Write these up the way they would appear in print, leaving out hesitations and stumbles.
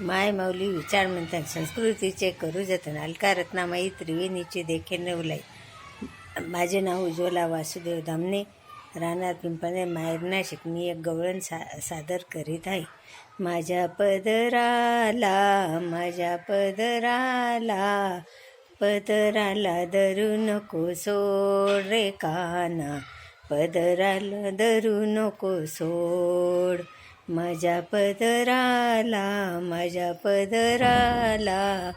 माय माऊली विचार म्हणतात संस्कृतीचे करू जतन अलका रत्नामाई त्रिवेणीची देखे नवलाई. माझे नाव उज्ज्वला वासुदेव धामणे, राहणार पिंपळे, माहेर नाशिक. मी एक गवळण सादर करीत आहे. माझ्या पदराला पदराला धरू नको सोड रे काना, पदराला धरू नको सोड. माझ्या पदराला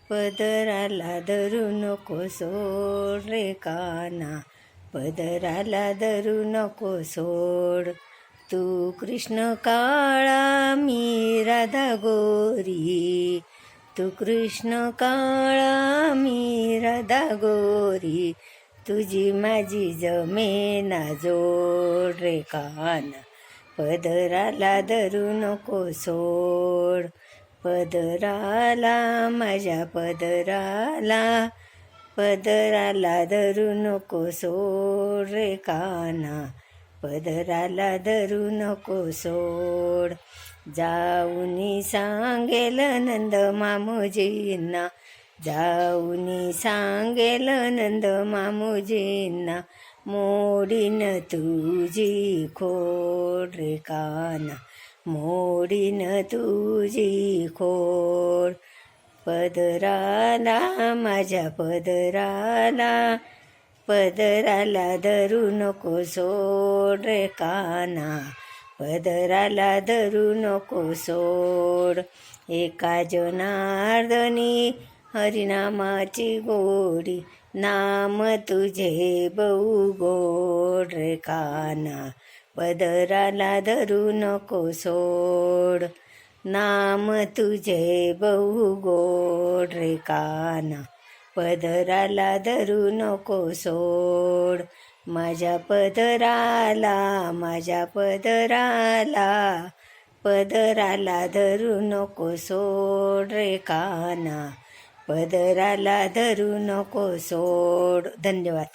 पदराला धरू नको सोड रे काना, पदराला धरू नको सोड. तू कृष्ण काळा मी राधा गोरी, तू कृष्ण काळा मी राधा गोरी, तुझी माझी जमेना जोड रे काना, पदराला धरू नको सोड. पदराला माझ्या पदराला धरू नको सोड रे काना, पदराला धरू नको सोड. जाऊनी सांगेल नंद मामोजींना, जाऊनी सांगेल नंद मामोजींना, मोडीन तुझी खोड रे काना, मोडीन तुझी खोड. पदराला माझ्या पदराला धरू नको सोड रे काना, पदराला धरू नको सोड. एका जनार्दनी हरिनामाची गोडी, नाम तुझे बहु गोड रे काना, पदराला धरू नको सोड. नाम तुझे बहु गोड रे काना, पदराला धरू नको सोड. माझ्या पदराला धरू नको सोड रे काना, पदराला धरू नको सोड. धन्यवाद.